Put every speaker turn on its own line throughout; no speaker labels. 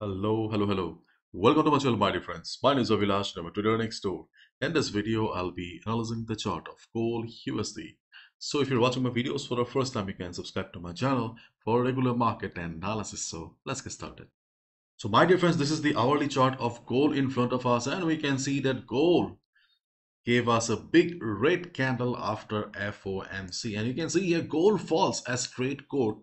Hello. Welcome to my channel, my dear friends. My name is Avilash, I'm a trader next door. In this video, I'll be analyzing the chart of gold USD. So if you're watching my videos for the first time, you can subscribe to my channel for regular market analysis. So let's get started. So my dear friends, this is the hourly chart of gold in front of us, and we can see that gold gave us a big red candle after FOMC. And you can see here gold falls as trade court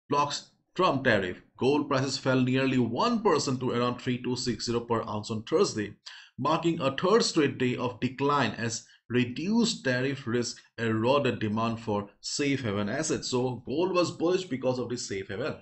blocks Trump tariff. Gold prices fell nearly 1% to around 3260 per ounce on Thursday, marking a third straight day of decline as reduced tariff risk eroded demand for safe haven assets. So gold was bullish because of this safe haven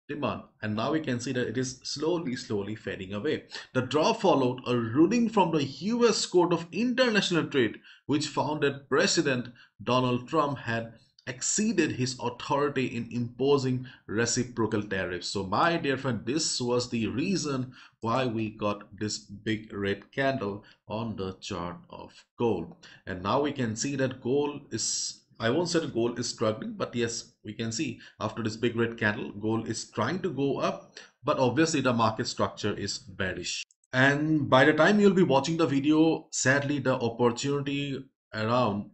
demand, and now we can see that it is slowly fading away. The drop followed a ruling from the US Court of International Trade, which found that President Donald Trump had exceeded his authority in imposing reciprocal tariffs. So my dear friend, this was the reason why we got this big red candle on the chart of gold. And now we can see that gold is, I won't say the gold is struggling, but yes, we can see after this big red candle, gold is trying to go up, but obviously the market structure is bearish. And by the time you'll be watching the video, sadly, the opportunity around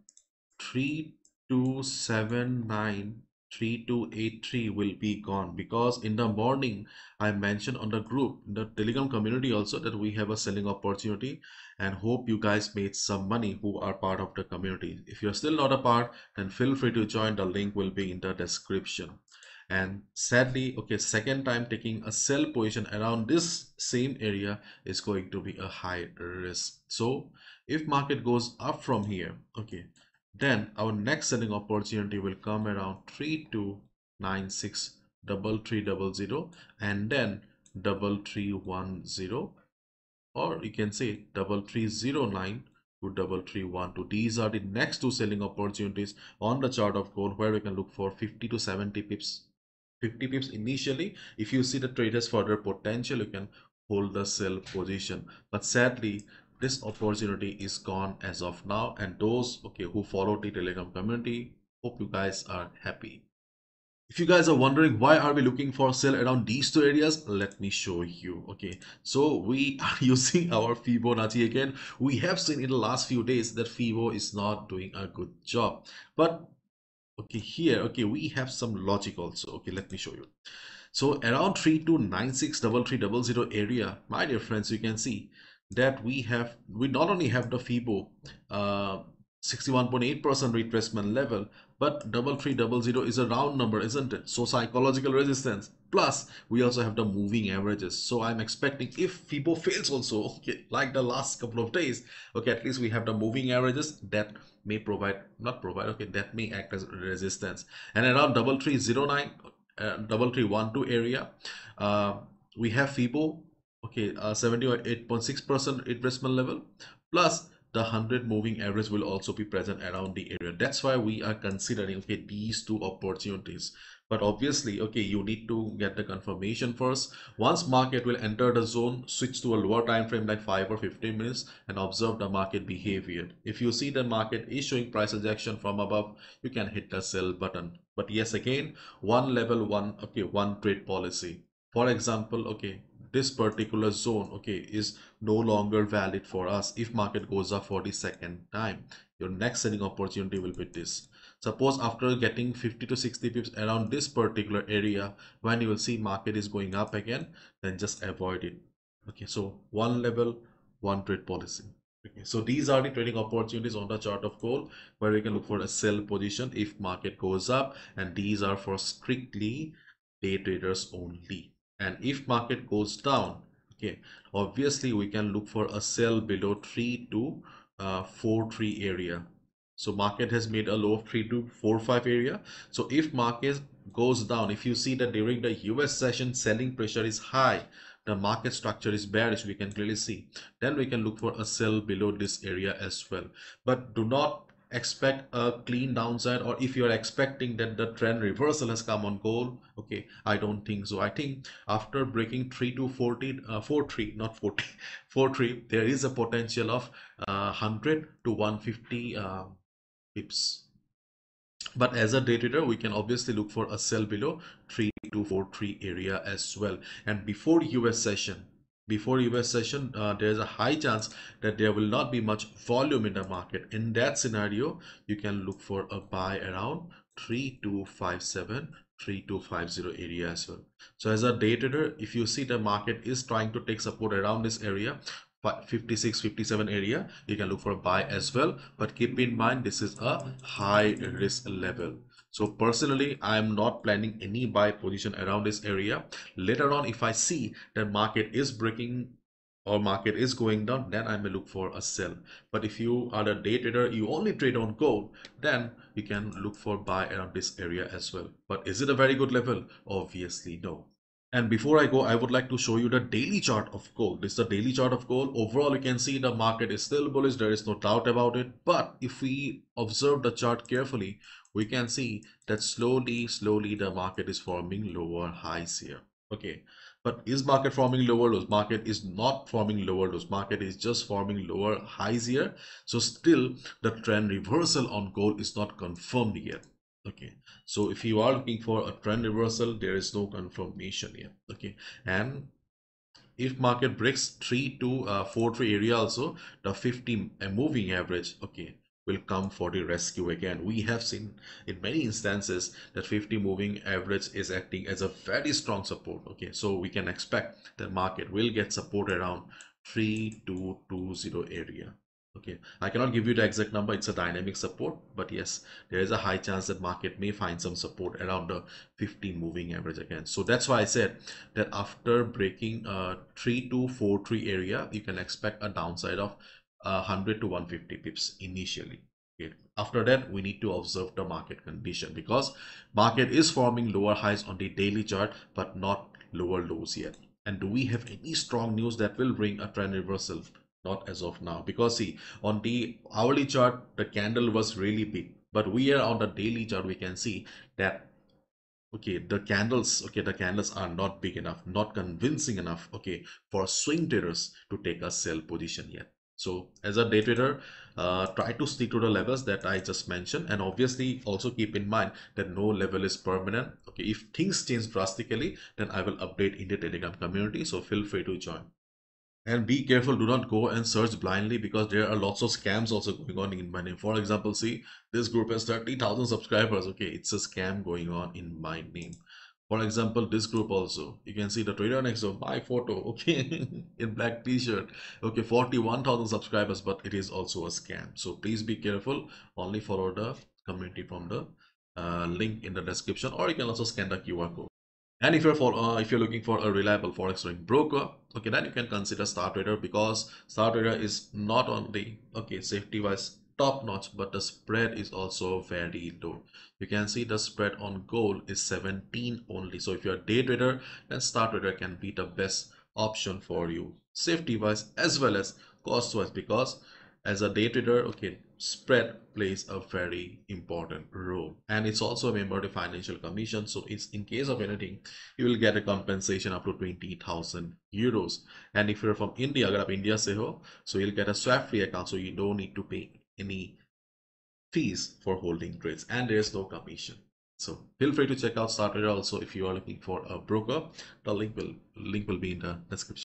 3279 3283 will be gone, because in the morning I mentioned on the group, in the Telegram community also, that we have a selling opportunity, and hope you guys made some money who are part of the community. If you're still not a part, then feel free to join. The link will be in the description. And sadly, okay, second time taking a sell position around this same area is going to be a high risk. So if market goes up from here, okay, then our next selling opportunity will come around 3296 3300, and then 3310, or you can say 3309 to 3312. These are the next two selling opportunities on the chart of gold, where we can look for 50 to 70 pips. 50 pips initially. If you see the traders further potential, you can hold the sell position, but sadly this opportunity is gone as of now. And those, okay, who follow the Telegram community, hope you guys are happy. If you guys are wondering why are we looking for sell around these two areas, let me show you. Okay, so we are using our Fibonacci again. We have seen in the last few days that Fibo is not doing a good job, but okay, here, okay, we have some logic also. Okay, let me show you. So around 3296 3300 area, my dear friends, you can see that we not only have the Fibo 61.8% retracement level, but 3300 is a round number, isn't it? So psychological resistance, plus we also have the moving averages. So I'm expecting if Fibo fails also, okay, like the last couple of days, okay, at least we have the moving averages that may provide, not provide, okay, that may act as resistance. And around 3309 3312 area, we have Fibo, okay, 78.6% retracement level, plus the 100 moving average will also be present around the area. That's why we are considering, okay, these two opportunities. But obviously, okay, you need to get the confirmation first. Once market will enter the zone, switch to a lower time frame like 5 or 15 minutes and observe the market behavior. If you see the market is showing price rejection from above, you can hit the sell button. But yes, again, one level, one, okay, one trade policy. For example, okay, this particular zone, okay, is no longer valid for us. If market goes up for the second time, your next selling opportunity will be this. Suppose after getting 50 to 60 pips around this particular area, when you will see market is going up again, then just avoid it. Okay, so one level, one trade policy. Okay, so these are the trading opportunities on the chart of gold, where we can look for a sell position if market goes up, and these are for strictly day traders only. And if market goes down, okay, obviously we can look for a sell below 3243 area. So market has made a low of 3245 area. So if market goes down, if you see that during the US session selling pressure is high, the market structure is bearish, we can clearly see, then we can look for a sell below this area as well. But do not expect a clean downside, or if you're expecting that the trend reversal has come on gold, okay, I don't think so. I think after breaking 3 to 40 43, not 40 43, there is a potential of 100 to 150 pips. But as a day trader, we can obviously look for a sell below 3243 area as well. And before US session, there's a high chance that there will not be much volume in the market. In that scenario, you can look for a buy around 3257, 3250 area as well. So as a day trader, if you see the market is trying to take support around this area, 56, 57 area, you can look for a buy as well. But keep in mind, this is a high risk level. So personally, I am not planning any buy position around this area. Later on, if I see that market is breaking or market is going down, then I may look for a sell. But if you are a day trader, you only trade on gold, then you can look for buy around this area as well. But is it a very good level? Obviously, no. And before I go, I would like to show you the daily chart of gold. This is the daily chart of gold. Overall, you can see the market is still bullish. There is no doubt about it. But if we observe the chart carefully, we can see that slowly the market is forming lower highs here. Okay. But is market forming lower lows? Market is not forming lower lows. Market is just forming lower highs here. So still the trend reversal on gold is not confirmed yet. Okay, so if you are looking for a trend reversal, there is no confirmation yet. Okay, and if market breaks 3243 area also, the 50 moving average, okay, will come for the rescue again. We have seen in many instances that 50 moving average is acting as a very strong support. Okay, so we can expect that market will get support around 3220 area. Okay, I cannot give you the exact number, it's a dynamic support, but yes, there is a high chance that market may find some support around the 15 moving average again. So that's why I said that after breaking 3243 area, you can expect a downside of 100 to 150 pips initially. Okay. After that, we need to observe the market condition because market is forming lower highs on the daily chart, but not lower lows yet. And do we have any strong news that will bring a trend reversal? Not as of now, because see, on the hourly chart, the candle was really big, but we are on the daily chart, we can see that okay, the candles are not big enough, not convincing enough, okay, for swing traders to take a sell position yet. So as a day trader, try to stick to the levels that I just mentioned, and obviously also keep in mind that no level is permanent. Okay, if things change drastically, then I will update in the Telegram community, so feel free to join. And be careful, do not go and search blindly because there are lots of scams also going on in my name. For example, see, this group has 30,000 subscribers. Okay, it's a scam going on in my name. For example, this group also, you can see the trader next to my photo, okay, in black t-shirt. Okay, 41,000 subscribers, but it is also a scam. So please be careful. Only follow the community from the link in the description, or you can also scan the QR code. And if you're looking for a reliable forex trading broker, okay, then you can consider Star Trader because Star Trader is not only okay safety wise top notch, but the spread is also very low. You can see the spread on gold is 17 only. So if you're a day trader, then Star Trader can be the best option for you, safety wise as well as cost wise, because as a day trader, okay, spread plays a very important role, and it's also a member of the financial commission. So it's in case of anything, you will get a compensation up to 20,000 euros. And if you're from India, agar aap India se ho, so you'll get a swap free account, so you don't need to pay any fees for holding trades, and there's no commission. So feel free to check out Startrader also if you are looking for a broker. The link will be in the description.